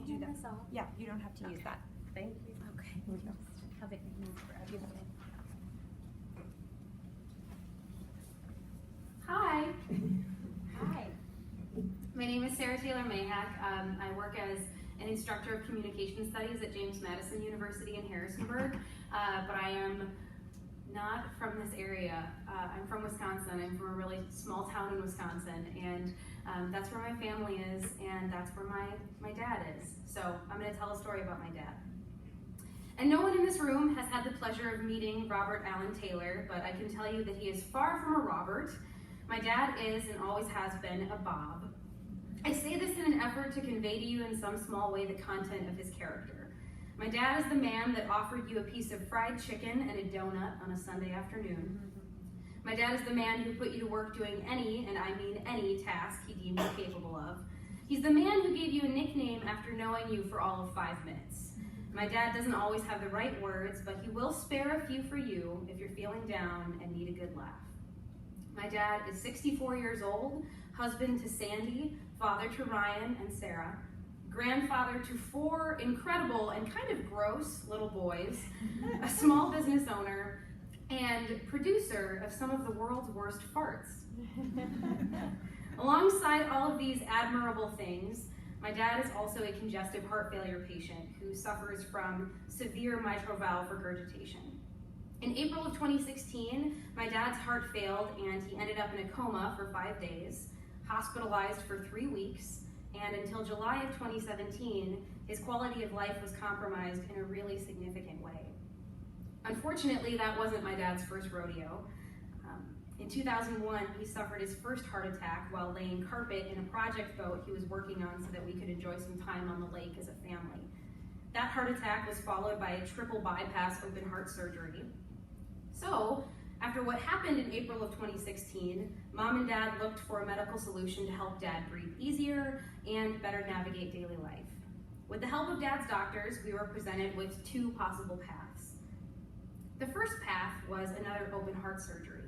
do that. This off? Yeah, you don't have to use that. Thank you. Okay. We just have it moved for everybody. Hi, Hi. my name is Sarah Taylor Mayhack. I work as an instructor of communication studies at James Madison University in Harrisonburg, but I am not from this area. I'm from Wisconsin. I'm from a really small town in Wisconsin, and that's where my family is, and that's where my dad is. So I'm going to tell a story about my dad. And no one in this room has had the pleasure of meeting Robert Allen Taylor, but I can tell you that he is far from a Robert. My dad is and always has been a Bob. I say this in an effort to convey to you in some small way the content of his character. My dad is the man that offered you a piece of fried chicken and a donut on a Sunday afternoon. My dad is the man who put you to work doing any, and I mean any, task he deemed you capable of. He's the man who gave you a nickname after knowing you for all of 5 minutes. My dad doesn't always have the right words, but he will spare a few for you if you're feeling down and need a good laugh. My dad is 64 years old, husband to Sandy, father to Ryan and Sarah, grandfather to 4 incredible and kind of gross little boys, a small business owner, and producer of some of the world's worst farts. Alongside all of these admirable things, my dad is also a congestive heart failure patient who suffers from severe mitral valve regurgitation. In April of 2016, my dad's heart failed and he ended up in a coma for 5 days, hospitalized for 3 weeks, and until July of 2017, his quality of life was compromised in a really significant way. Unfortunately, that wasn't my dad's first rodeo. In 2001, he suffered his first heart attack while laying carpet in a project boat he was working on so that we could enjoy some time on the lake as a family. That heart attack was followed by a triple bypass open heart surgery. So, after what happened in April of 2016, Mom and Dad looked for a medical solution to help Dad breathe easier and better navigate daily life. With the help of Dad's doctors, we were presented with 2 possible paths. The first path was another open heart surgery,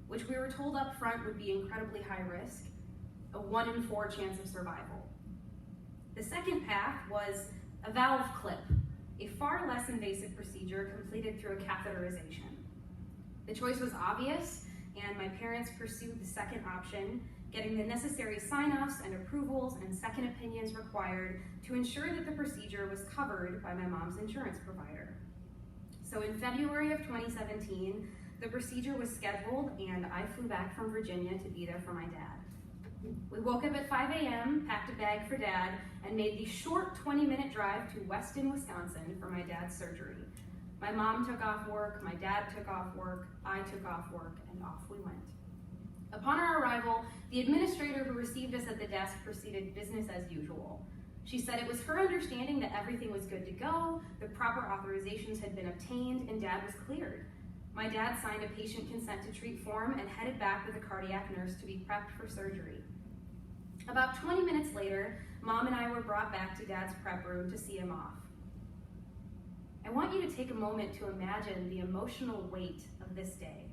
which we were told up front would be incredibly high risk, a 1 in 4 chance of survival. The second path was a valve clip, a far less invasive procedure completed through a catheterization. The choice was obvious, and my parents pursued the second option, getting the necessary sign-offs and approvals and second opinions required to ensure that the procedure was covered by my mom's insurance provider. So in February of 2017, the procedure was scheduled and I flew back from Virginia to be there for my dad. We woke up at 5 a.m., packed a bag for Dad, and made the short 20-minute drive to Weston, Wisconsin for my dad's surgery. My mom took off work, my dad took off work, I took off work, and off we went. Upon our arrival, the administrator who received us at the desk proceeded business as usual. She said it was her understanding that everything was good to go, the proper authorizations had been obtained, and Dad was cleared. My dad signed a patient consent to treat form and headed back with a cardiac nurse to be prepped for surgery. About 20 minutes later, Mom and I were brought back to Dad's prep room to see him off. I want you to take a moment to imagine the emotional weight of this day.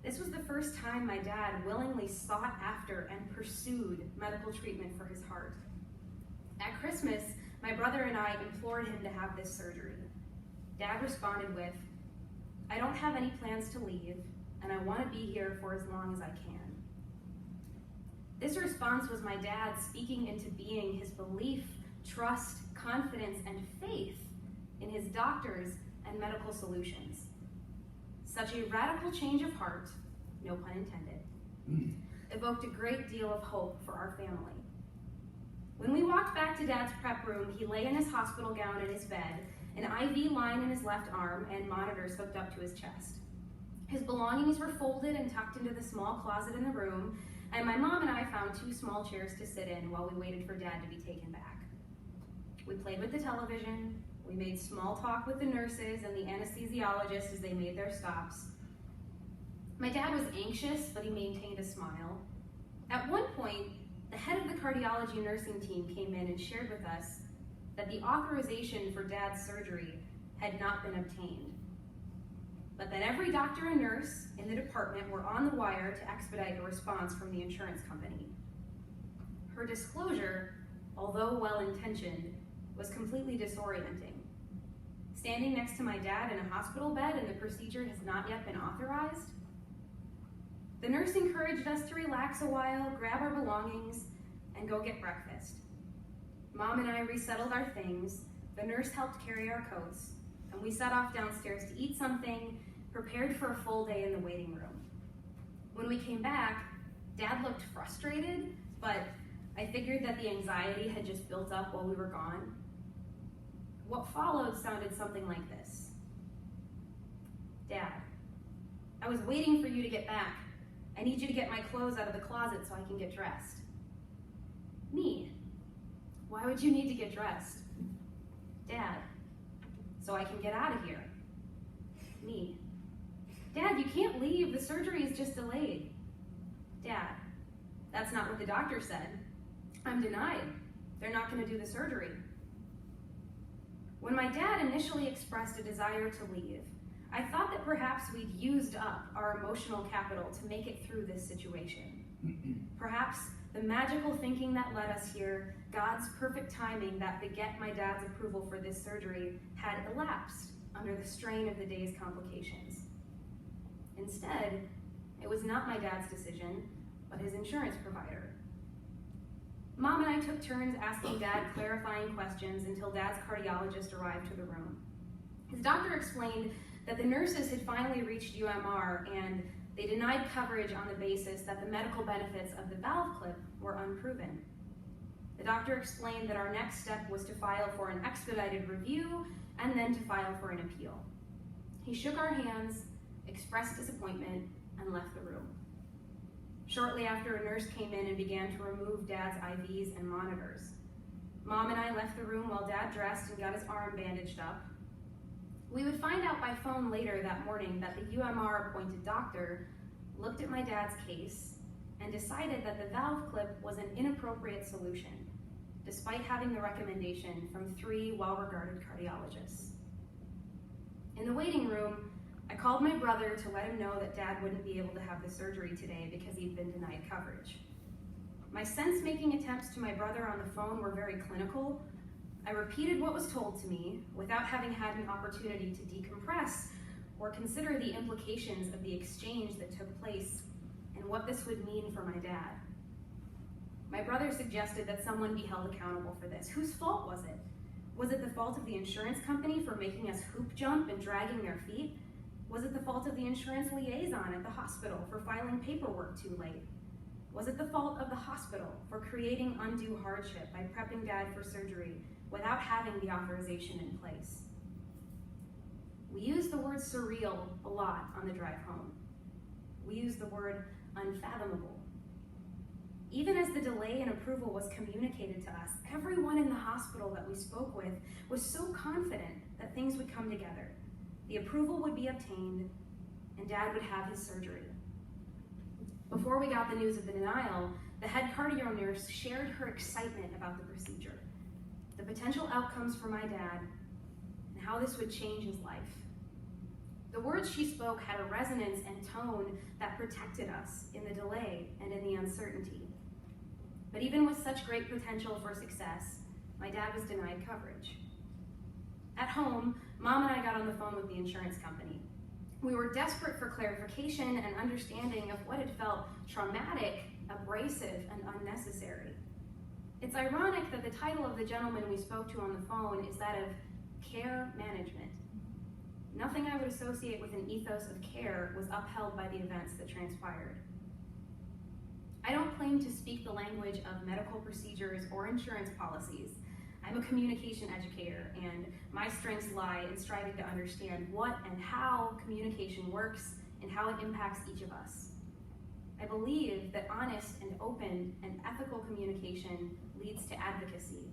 This was the first time my dad willingly sought after and pursued medical treatment for his heart. At Christmas, my brother and I implored him to have this surgery. Dad responded with, "I don't have any plans to leave, and I want to be here for as long as I can." This response was my dad speaking into being his belief, trust, confidence, and faith in his doctors and medical solutions. Such a radical change of heart, no pun intended, evoked a great deal of hope for our family. When we walked back to Dad's prep room, he lay in his hospital gown in his bed, an IV line in his left arm, and monitors hooked up to his chest. His belongings were folded and tucked into the small closet in the room, and my mom and I found 2 small chairs to sit in while we waited for Dad to be taken back. We played with the television, we made small talk with the nurses and the anesthesiologist as they made their stops. My dad was anxious, but he maintained a smile. At one point, the head of the cardiology nursing team came in and shared with us that the authorization for Dad's surgery had not been obtained, but that every doctor and nurse in the department were on the wire to expedite a response from the insurance company. Her disclosure, although well-intentioned, was completely disorienting. Standing next to my dad in a hospital bed and the procedure has not yet been authorized. The nurse encouraged us to relax a while, grab our belongings, and go get breakfast. Mom and I resettled our things, the nurse helped carry our coats, and we set off downstairs to eat something, prepared for a full day in the waiting room. When we came back, Dad looked frustrated, but I figured that the anxiety had just built up while we were gone. What followed sounded something like this. Dad, I was waiting for you to get back. I need you to get my clothes out of the closet so I can get dressed. Me, why would you need to get dressed? Dad, so I can get out of here. Me, Dad, you can't leave, the surgery is just delayed. Dad, that's not what the doctor said. I'm denied. They're not going to do the surgery. When my dad initially expressed a desire to leave, I thought that perhaps we'd used up our emotional capital to make it through this situation. Perhaps the magical thinking that led us here, God's perfect timing that beget my dad's approval for this surgery, had elapsed under the strain of the day's complications. Instead, it was not my dad's decision, but his insurance provider. Mom and I took turns asking Dad clarifying questions until Dad's cardiologist arrived to the room. His doctor explained that the nurses had finally reached UMR and they denied coverage on the basis that the medical benefits of the valve clip were unproven. The doctor explained that our next step was to file for an expedited review and then to file for an appeal. He shook our hands, expressed disappointment, and left the room. Shortly after, a nurse came in and began to remove Dad's IVs and monitors. Mom and I left the room while Dad dressed and got his arm bandaged up. We would find out by phone later that morning that the UMR-appointed doctor looked at my dad's case and decided that the valve clip was an inappropriate solution, despite having the recommendation from 3 well-regarded cardiologists. In the waiting room, I called my brother to let him know that Dad wouldn't be able to have the surgery today because he'd been denied coverage. My sense-making attempts to my brother on the phone were very clinical. I repeated what was told to me without having had an opportunity to decompress or consider the implications of the exchange that took place and what this would mean for my dad. My brother suggested that someone be held accountable for this. Whose fault was it? Was it the fault of the insurance company for making us hoop jump and dragging their feet? Was it the fault of the insurance liaison at the hospital for filing paperwork too late? Was it the fault of the hospital for creating undue hardship by prepping Dad for surgery without having the authorization in place? We use the word surreal a lot on the drive home. We use the word unfathomable. Even as the delay in approval was communicated to us, everyone in the hospital that we spoke with was so confident that things would come together. The approval would be obtained, and Dad would have his surgery. Before we got the news of the denial, the head cardio nurse shared her excitement about the procedure, the potential outcomes for my dad, and how this would change his life. The words she spoke had a resonance and tone that protected us in the delay and in the uncertainty. But even with such great potential for success, my dad was denied coverage. At home, Mom and I got on the phone with the insurance company. We were desperate for clarification and understanding of what had felt traumatic, abrasive, and unnecessary. It's ironic that the title of the gentleman we spoke to on the phone is that of care management. Nothing I would associate with an ethos of care was upheld by the events that transpired. I don't claim to speak the language of medical procedures or insurance policies. I'm a communication educator, and my strengths lie in striving to understand what and how communication works and how it impacts each of us. I believe that honest and open and ethical communication leads to advocacy,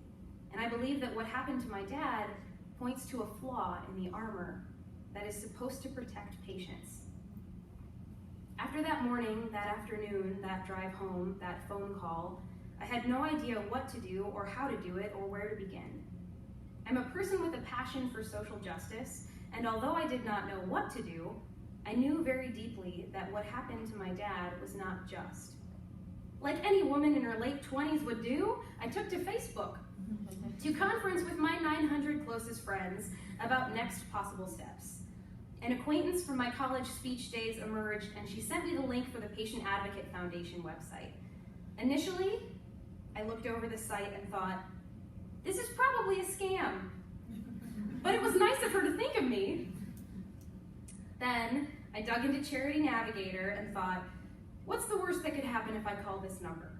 and I believe that what happened to my dad points to a flaw in the armor that is supposed to protect patients. After that morning, that afternoon, that drive home, that phone call, I had no idea what to do or how to do it or where to begin. I'm a person with a passion for social justice, and although I did not know what to do, I knew very deeply that what happened to my dad was not just. Like any woman in her late 20s would do, I took to Facebook, to conference with my 900 closest friends about next possible steps. An acquaintance from my college speech days emerged, and she sent me the link for the Patient Advocate Foundation website. Initially, I looked over the site and thought, this is probably a scam. But it was nice of her to think of me. Then I dug into Charity Navigator and thought, what's the worst that could happen if I call this number?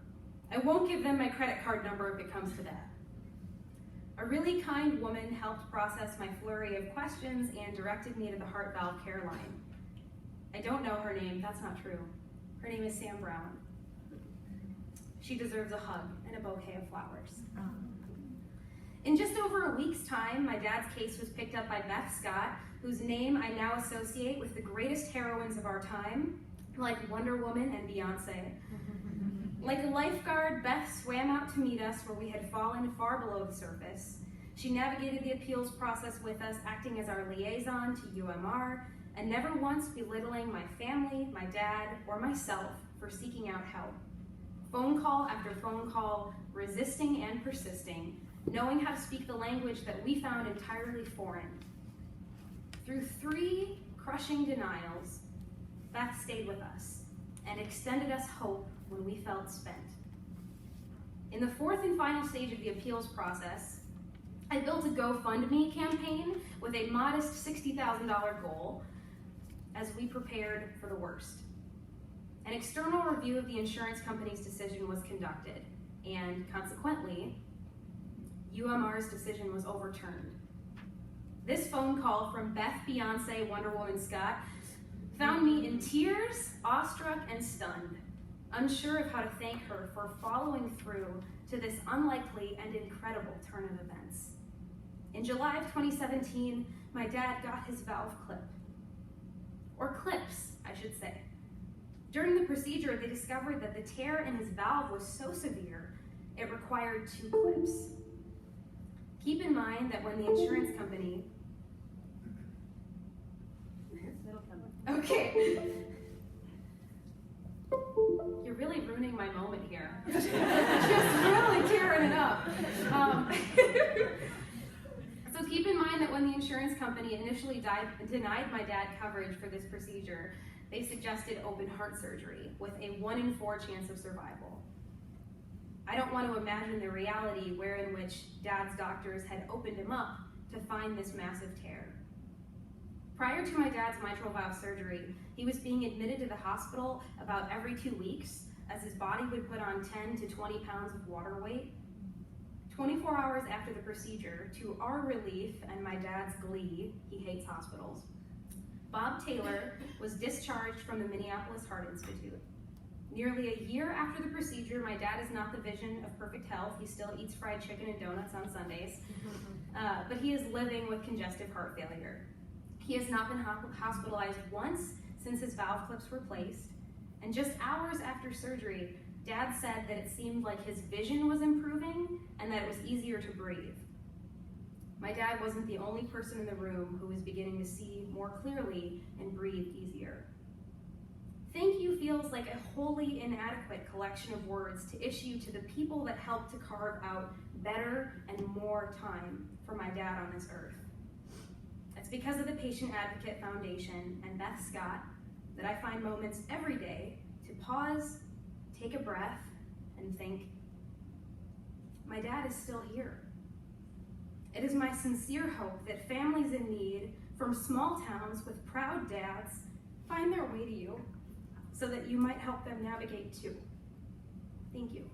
I won't give them my credit card number if it comes to that. A really kind woman helped process my flurry of questions and directed me to the heart valve care line. I don't know her name, that's not true. Her name is Sam Brown. She deserves a hug and a bouquet of flowers. In just over a week's time, my dad's case was picked up by Beth Scott, whose name I now associate with the greatest heroines of our time, like Wonder Woman and Beyonce. Like a lifeguard, Beth swam out to meet us where we had fallen far below the surface. She navigated the appeals process with us, acting as our liaison to UMR, and never once belittling my family, my dad, or myself for seeking out help. Phone call after phone call, resisting and persisting, knowing how to speak the language that we found entirely foreign. Through 3 crushing denials, Beth stayed with us and extended us hope when we felt spent. In the 4th and final stage of the appeals process, I built a GoFundMe campaign with a modest $60,000 goal as we prepared for the worst. An external review of the insurance company's decision was conducted, and consequently, UMR's decision was overturned. This phone call from Beth Beyonce Wonder Woman Scott found me in tears, awestruck, and stunned, unsure of how to thank her for following through to this unlikely and incredible turn of events. In July of 2017, my dad got his valve clip, or clips, I should say. During the procedure, they discovered that the tear in his valve was so severe, it required 2 clips. Keep in mind that when the insurance company, okay, you're really ruining my moment here. Just really tearing it up. So keep in mind that when the insurance company initially denied my dad coverage for this procedure, they suggested open heart surgery with a 1 in 4 chance of survival. I don't want to imagine the reality wherein which dad's doctors had opened him up to find this massive tear. Prior to my dad's mitral valve surgery, he was being admitted to the hospital about every 2 weeks as his body would put on 10 to 20 pounds of water weight. 24 hours after the procedure, to our relief and my dad's glee, he hates hospitals, Bob Taylor was discharged from the Minneapolis Heart Institute. Nearly a year after the procedure, my dad is not the vision of perfect health. He still eats fried chicken and donuts on Sundays, but he is living with congestive heart failure. He has not been hospitalized once since his valve clips were placed, and just hours after surgery, Dad said that it seemed like his vision was improving and that it was easier to breathe. My dad wasn't the only person in the room who was beginning to see more clearly and breathe easier. Thank you feels like a wholly inadequate collection of words to issue to the people that helped to carve out better and more time for my dad on this earth. It's because of the Patient Advocate Foundation and Beth Scott that I find moments every day to pause, take a breath, and think, my dad is still here. It is my sincere hope that families in need from small towns with proud dads find their way to you so that you might help them navigate too. Thank you.